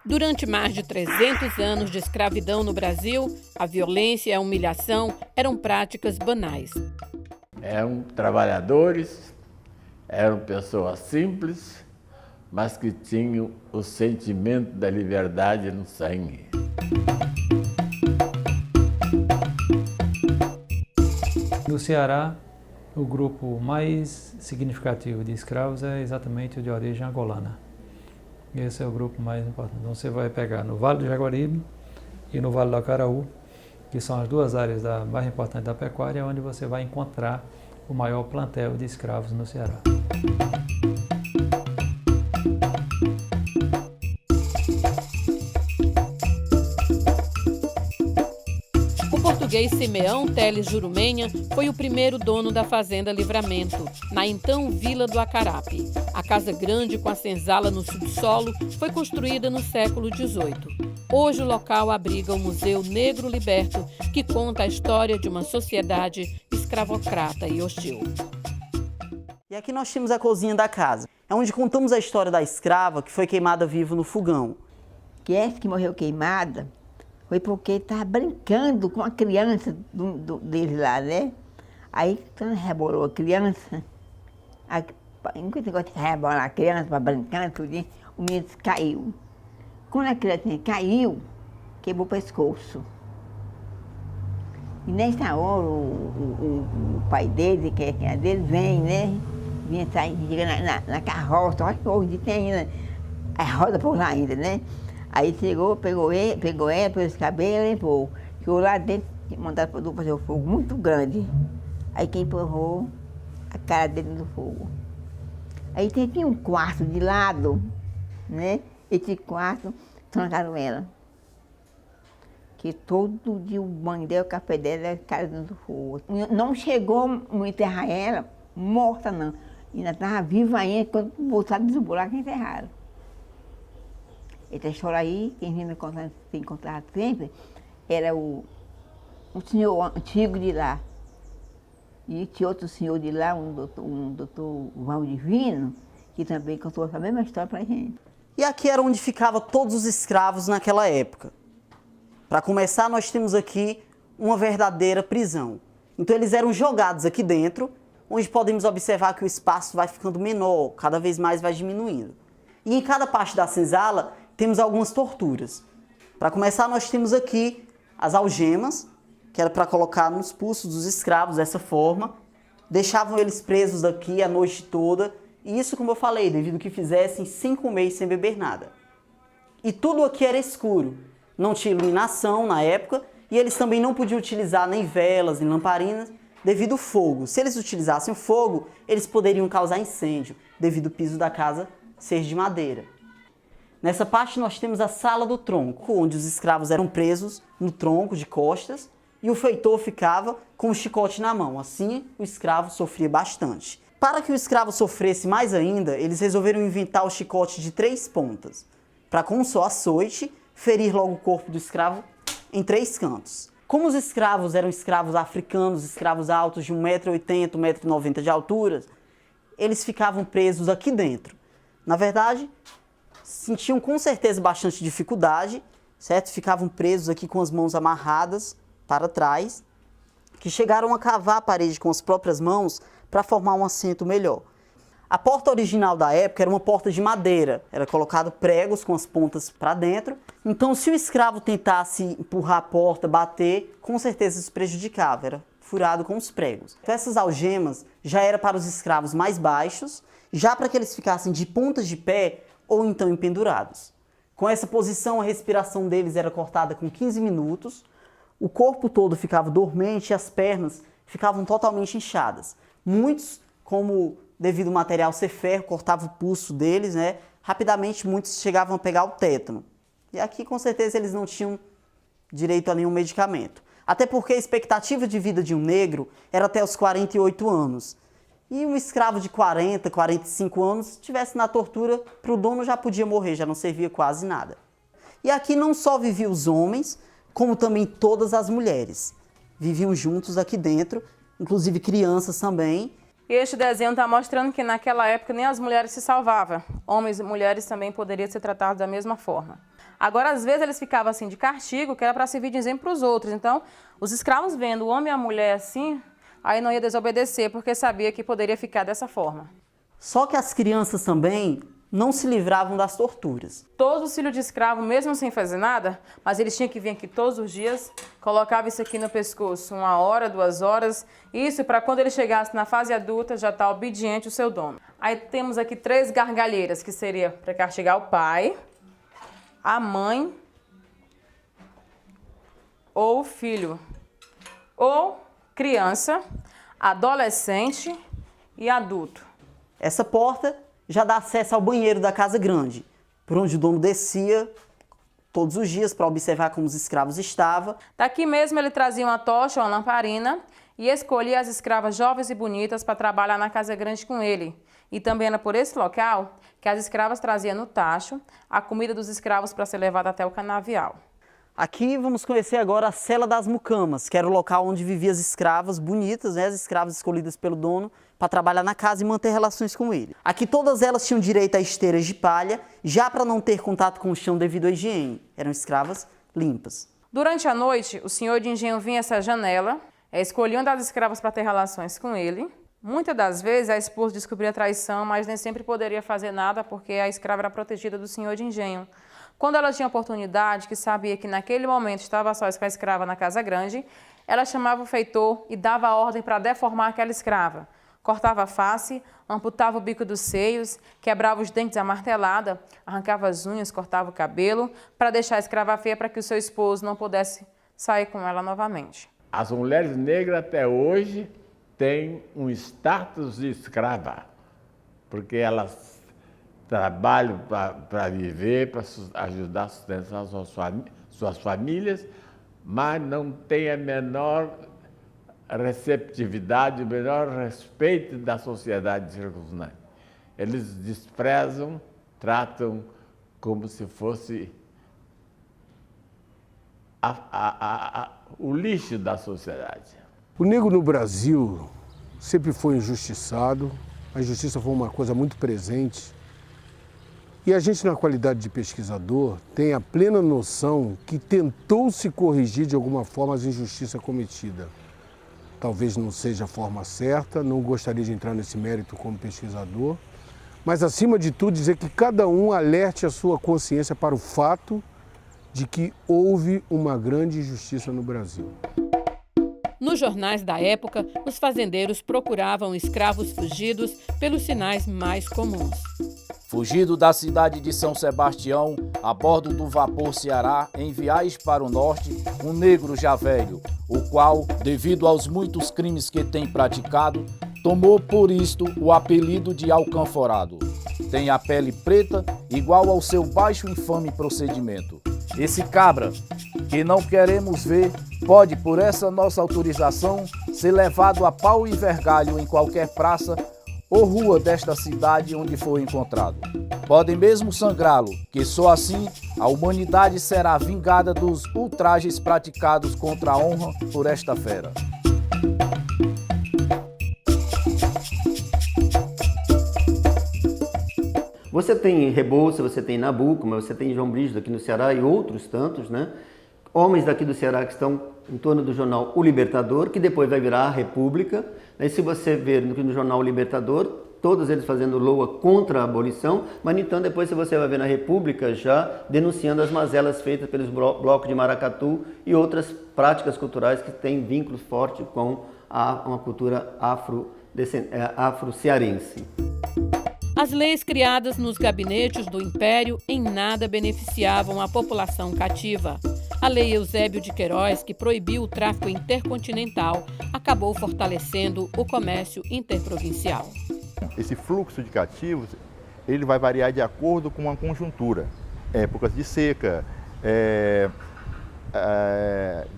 Durante mais de 300 anos de escravidão no Brasil, a violência e a humilhação eram práticas banais. Eram trabalhadores, eram pessoas simples, mas que tinham o sentimento da liberdade no sangue. No Ceará, o grupo mais significativo de escravos é exatamente o de origem angolana. Esse é o grupo mais importante. Então você vai pegar no Vale do Jaguaribe e no Vale do Acaraú, que são as duas áreas mais importantes da pecuária, onde você vai encontrar o maior plantel de escravos no Ceará. O português Simeão Teles Jurumenha foi o primeiro dono da Fazenda Livramento, na então Vila do Acarape. A casa grande com a senzala no subsolo foi construída no século XVIII. Hoje o local abriga o Museu Negro Liberto, que conta a história de uma sociedade escravocrata e hostil. E aqui nós temos a cozinha da casa. É onde contamos a história da escrava que foi queimada viva no fogão. Que essa que morreu queimada foi porque estava brincando com a criança dele lá, né? Aí, quando rebolou a criança, enquanto negócio de rebolar a criança para brincar, tudo, o menino caiu. Quando a criança caiu, quebrou o pescoço. E nessa hora, o pai dele, que é dele, vem, né? Vinha sair, chega na carroça, olha que hoje tem ainda, a roda por lá ainda, né? Aí chegou, pegou ela pelos cabelos e levou. Chegou lá dentro, mandaram para fazer o fogo muito grande. Aí quem empurrou a cara dele no fogo. Aí tinha um quarto de lado, né? Esse quarto, trancaram ela. Que todo dia o banho dela, o café dela, era cara dentro do fogo. Não chegou a enterrar ela, morta não. Ainda estava viva ainda, quando botaram do buraco e enterraram. Essa história aí, quem vinha me encontrar sempre, era um senhor antigo de lá. E tinha outro senhor de lá, um doutor Valdivino, que também contou essa mesma história para a gente. E aqui era onde ficavam todos os escravos naquela época. Para começar, nós temos aqui uma verdadeira prisão. Então eles eram jogados aqui dentro, onde podemos observar que o espaço vai ficando menor, cada vez mais vai diminuindo. E em cada parte da senzala temos algumas torturas. Para começar, nós temos aqui as algemas, que era para colocar nos pulsos dos escravos dessa forma. Deixavam eles presos aqui a noite toda. E isso, como eu falei, devido ao que fizessem sem comer e sem beber nada. E tudo aqui era escuro. Não tinha iluminação na época. E eles também não podiam utilizar nem velas, nem lamparinas, devido ao fogo. Se eles utilizassem o fogo, eles poderiam causar incêndio, devido ao piso da casa ser de madeira. Nessa parte nós temos a sala do tronco, onde os escravos eram presos no tronco de costas e o feitor ficava com o chicote na mão. Assim, o escravo sofria bastante. Para que o escravo sofresse mais ainda, eles resolveram inventar o chicote de 3 pontas, para com um só açoite, ferir logo o corpo do escravo em 3 cantos. Como os escravos eram escravos africanos, escravos altos de 1,80 m, 1,90 m de altura, eles ficavam presos aqui dentro. Na verdade, sentiam com certeza bastante dificuldade, certo? Ficavam presos aqui com as mãos amarradas para trás, que chegaram a cavar a parede com as próprias mãos para formar um assento melhor. A porta original da época era uma porta de madeira, era colocado pregos com as pontas para dentro, então se o escravo tentasse empurrar a porta, bater, com certeza isso prejudicava, era furado com os pregos. Então, essas algemas já era para os escravos mais baixos, já para que eles ficassem de pontas de pé ou então empendurados. Com essa posição, a respiração deles era cortada com 15 minutos, o corpo todo ficava dormente e as pernas ficavam totalmente inchadas. Muitos, como devido ao material ser ferro, cortava o pulso deles, né? Rapidamente muitos chegavam a pegar o tétano. E aqui com certeza eles não tinham direito a nenhum medicamento. Até porque a expectativa de vida de um negro era até os 48 anos. E um escravo de 40, 45 anos, se estivesse na tortura, para o dono já podia morrer, já não servia quase nada. E aqui não só viviam os homens, como também todas as mulheres. Viviam juntos aqui dentro, inclusive crianças também. E este desenho está mostrando que naquela época nem as mulheres se salvavam. Homens e mulheres também poderiam ser tratados da mesma forma. Agora, às vezes, eles ficavam assim de castigo, que era para servir de exemplo para os outros. Então, os escravos vendo o homem e a mulher assim, aí não ia desobedecer, porque sabia que poderia ficar dessa forma. Só que as crianças também não se livravam das torturas. Todos os filhos de escravo, mesmo sem fazer nada, mas eles tinham que vir aqui todos os dias, colocava isso aqui no pescoço, 1 hora, 2 horas, isso para quando ele chegasse na fase adulta já estar obediente ao seu dono. Aí temos aqui 3 gargalheiras, que seria para castigar o pai, a mãe ou o filho, ou criança, adolescente e adulto. Essa porta já dá acesso ao banheiro da casa grande, por onde o dono descia todos os dias para observar como os escravos estavam. Daqui mesmo ele trazia uma tocha ou uma lamparina e escolhia as escravas jovens e bonitas para trabalhar na casa grande com ele. E também era por esse local que as escravas traziam no tacho a comida dos escravos para ser levada até o canavial. Aqui vamos conhecer agora a Cela das Mucamas, que era o local onde viviam as escravas bonitas, né, as escravas escolhidas pelo dono para trabalhar na casa e manter relações com ele. Aqui todas elas tinham direito a esteiras de palha, já para não ter contato com o chão devido à higiene. Eram escravas limpas. Durante a noite, o senhor de engenho vinha a essa janela, escolhia uma das escravas para ter relações com ele. Muitas das vezes a esposa descobria a traição, mas nem sempre poderia fazer nada porque a escrava era protegida do senhor de engenho. Quando ela tinha oportunidade, que sabia que naquele momento estava só com a escrava na casa grande, ela chamava o feitor e dava a ordem para deformar aquela escrava. Cortava a face, amputava o bico dos seios, quebrava os dentes à martelada, arrancava as unhas, cortava o cabelo, para deixar a escrava feia para que o seu esposo não pudesse sair com ela novamente. As mulheres negras até hoje têm um status de escrava, porque elas trabalham para viver, para ajudar a sustentar suas famílias, mas não têm a menor receptividade, o menor respeito da sociedade circunstante. Eles desprezam, tratam como se fosse o lixo da sociedade. O negro no Brasil sempre foi injustiçado, a injustiça foi uma coisa muito presente. E a gente, na qualidade de pesquisador, tem a plena noção que tentou-se corrigir de alguma forma as injustiças cometidas. Talvez não seja a forma certa, não gostaria de entrar nesse mérito como pesquisador, mas, acima de tudo, dizer que cada um alerte a sua consciência para o fato de que houve uma grande injustiça no Brasil. Nos jornais da época, os fazendeiros procuravam escravos fugidos pelos sinais mais comuns. Fugido da cidade de São Sebastião, a bordo do vapor Ceará, em viagem para o norte, um negro já velho, o qual, devido aos muitos crimes que tem praticado, tomou por isto o apelido de alcanforado. Tem a pele preta, igual ao seu baixo e infame procedimento. Esse cabra, que não queremos ver, pode, por essa nossa autorização, ser levado a pau e vergalho em qualquer praça ou rua desta cidade onde for encontrado. Podem mesmo sangrá-lo, que só assim a humanidade será vingada dos ultrajes praticados contra a honra por esta fera. Você tem Rebouça, você tem Nabuco, mas você tem João Brígido aqui no Ceará e outros tantos, né? Homens daqui do Ceará que estão em torno do jornal O Libertador, que depois vai virar a República. E se você ver no jornal O Libertador, todos eles fazendo loa contra a abolição, mas então depois você vai ver na República já denunciando as mazelas feitas pelos blocos de maracatu e outras práticas culturais que têm vínculos fortes com uma cultura afro-cearense. As leis criadas nos gabinetes do Império em nada beneficiavam a população cativa. A Lei Eusébio de Queiroz, que proibiu o tráfico intercontinental, acabou fortalecendo o comércio interprovincial. Esse fluxo de cativos ele vai variar de acordo com a conjuntura. Épocas de seca,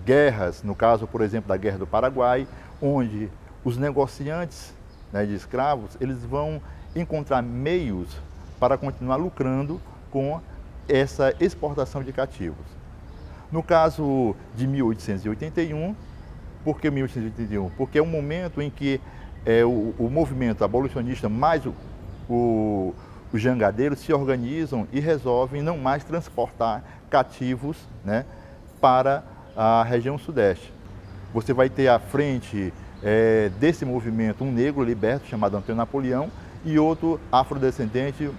guerras, no caso, por exemplo, da Guerra do Paraguai, onde os negociantes, né, de escravos, eles vão encontrar meios para continuar lucrando com essa exportação de cativos. No caso de 1881, por que 1881? Porque é um momento em que o movimento abolicionista mais o os jangadeiros se organizam e resolvem não mais transportar cativos, né, para a região sudeste. Você vai ter à frente desse movimento um negro liberto chamado Antônio Napoleão e outro afrodescendente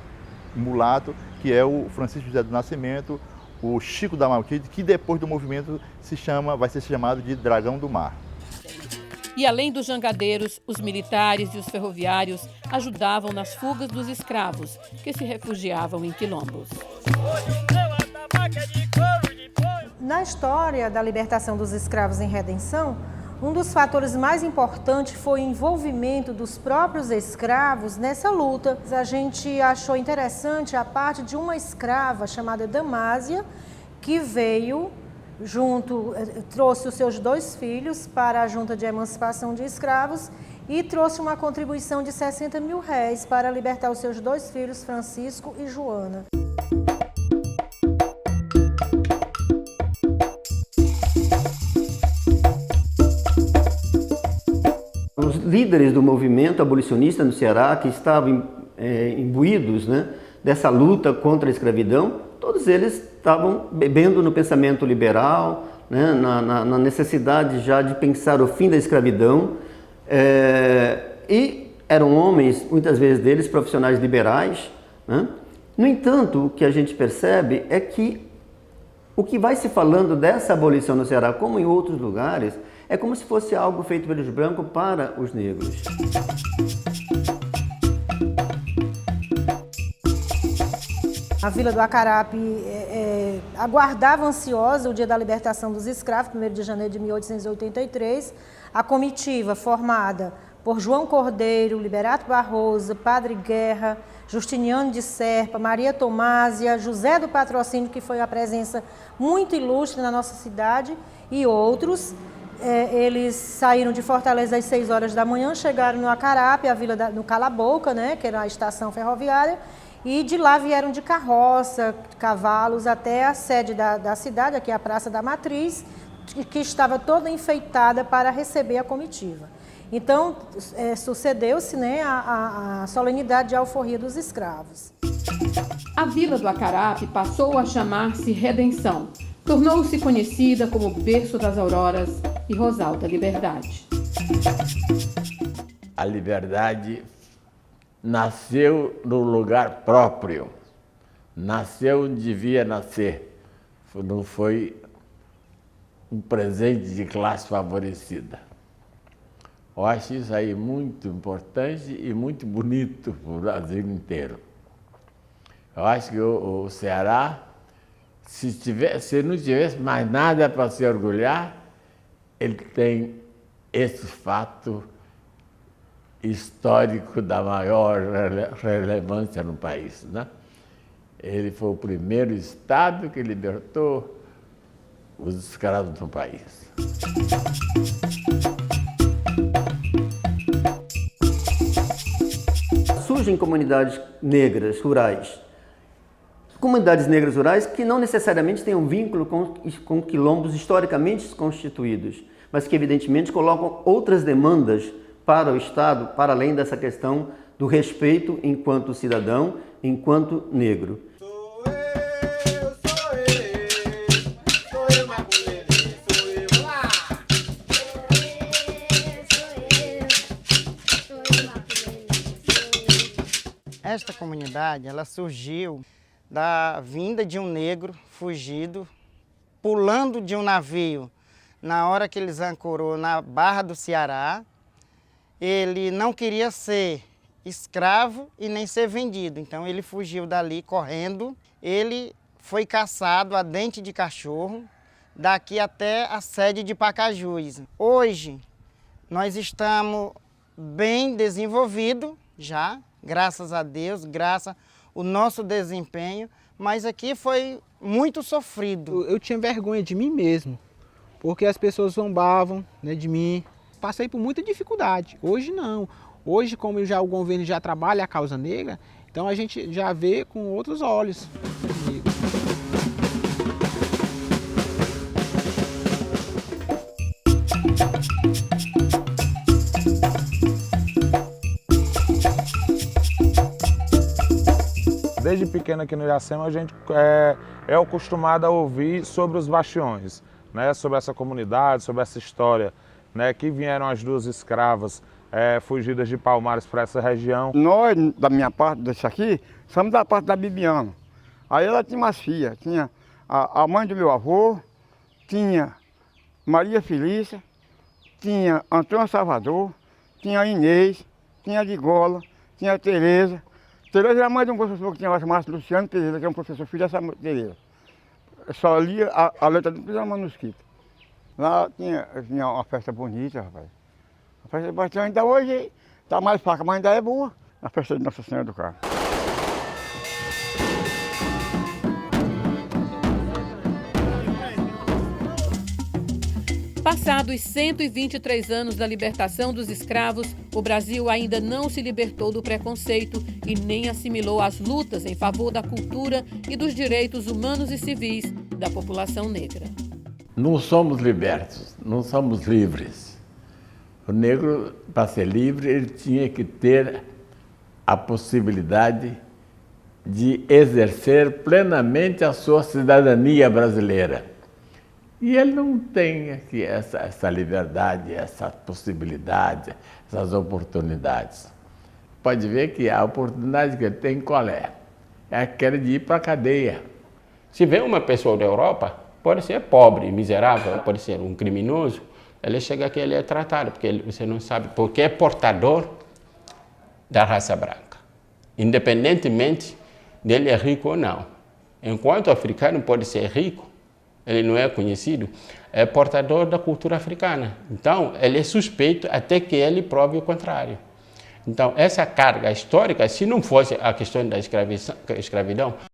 mulato, que é o Francisco José do Nascimento, o Chico da Malquide, que depois do movimento vai ser chamado de Dragão do Mar. E além dos jangadeiros, os militares e os ferroviários ajudavam nas fugas dos escravos, que se refugiavam em quilombos. Na história da libertação dos escravos em redenção, um dos fatores mais importantes foi o envolvimento dos próprios escravos nessa luta. A gente achou interessante a parte de uma escrava chamada Damásia, que veio trouxe os seus 2 filhos para a Junta de Emancipação de Escravos e trouxe uma contribuição de R$60 mil para libertar os seus 2 filhos, Francisco e Joana. Os líderes do movimento abolicionista no Ceará, que estavam imbuídos, né, dessa luta contra a escravidão, todos eles estavam bebendo no pensamento liberal, né, na necessidade já de pensar o fim da escravidão, e eram homens, muitas vezes deles, profissionais liberais, né? No entanto, o que a gente percebe é que o que vai se falando dessa abolição no Ceará, como em outros lugares, é como se fosse algo feito pelos brancos para os negros. A Vila do Acarape aguardava ansiosa o dia da libertação dos escravos, 1º de janeiro de 1883. A comitiva formada por João Cordeiro, Liberato Barroso, Padre Guerra, Justiniano de Serpa, Maria Tomásia, José do Patrocínio, que foi a presença muito ilustre na nossa cidade, e outros. Eles saíram de Fortaleza às 6 horas da manhã, chegaram no Acarape, no Cala-Boca, né, que era a estação ferroviária, e de lá vieram de carroça, cavalos, até a sede da cidade, aqui a Praça da Matriz, que estava toda enfeitada para receber a comitiva. Então, sucedeu-se, né, a solenidade de alforria dos escravos. A Vila do Acarape passou a chamar-se Redenção. Tornou-se conhecida como Berço das Auroras e Rosal da Liberdade. A liberdade nasceu no lugar próprio, nasceu onde devia nascer, não foi um presente de classe favorecida. Eu acho isso aí muito importante e muito bonito para o Brasil inteiro. Eu acho que o Ceará, se não tivesse mais nada para se orgulhar, ele tem esse fato histórico da maior relevância no país, né? Ele foi o primeiro estado que libertou os escravos do país. Surgem comunidades negras rurais. Comunidades negras rurais que não necessariamente têm um vínculo com quilombos historicamente constituídos, mas que evidentemente colocam outras demandas para o Estado, para além dessa questão do respeito enquanto cidadão, enquanto negro. Esta comunidade, ela surgiu da vinda de um negro fugido, pulando de um navio na hora que eles ancorou na Barra do Ceará. Ele não queria ser escravo e nem ser vendido, então ele fugiu dali correndo. Ele foi caçado a dente de cachorro, daqui até a sede de Pacajus. Hoje, nós estamos bem desenvolvidos já, graças a Deus, graças ao nosso desempenho, mas aqui foi muito sofrido. Eu tinha vergonha de mim mesmo, porque as pessoas zombavam, né, de mim. Passei por muita dificuldade. Hoje não. Hoje, como já o governo já trabalha a causa negra, então a gente já vê com outros olhos. desde pequeno aqui no Iracema, a gente é acostumado a ouvir sobre os bastiões, né? Sobre essa comunidade, sobre essa história, né? Que vieram as duas escravas fugidas de Palmares para essa região. Nós, da minha parte, desse aqui, somos da parte da Bibiana. Aí ela tinha umas filhas, tinha a mãe do meu avô, tinha Maria Felícia, tinha Antônio Salvador, tinha Inês, tinha Ligola, tinha Tereza. Tereza era a mãe de um professor que tinha lá, chamado Luciano Tereza, que é um professor filho dessa Tereza. Eu só lia a letra do primeiro manuscrito. Lá tinha uma festa bonita, rapaz. A festa de Bastião ainda hoje está mais fraca, mas ainda é boa. A festa de Nossa Senhora do Carmo. Passados 123 anos da libertação dos escravos, o Brasil ainda não se libertou do preconceito e nem assimilou as lutas em favor da cultura e dos direitos humanos e civis da população negra. Não somos libertos, não somos livres. O negro, para ser livre, ele tinha que ter a possibilidade de exercer plenamente a sua cidadania brasileira. E ele não tem aqui essa liberdade, essa possibilidade, essas oportunidades. Pode ver que a oportunidade que ele tem qual é? É aquela de ir para a cadeia. Se vem uma pessoa da Europa, pode ser pobre, miserável, pode ser um criminoso, ele chega aqui, ele é tratado, porque você não sabe, porque é portador da raça branca. Independentemente dele é rico ou não. Enquanto o africano pode ser rico, ele não é conhecido, é portador da cultura africana. Então, ele é suspeito até que ele prove o contrário. Então, essa carga histórica, se não fosse a questão da escravidão,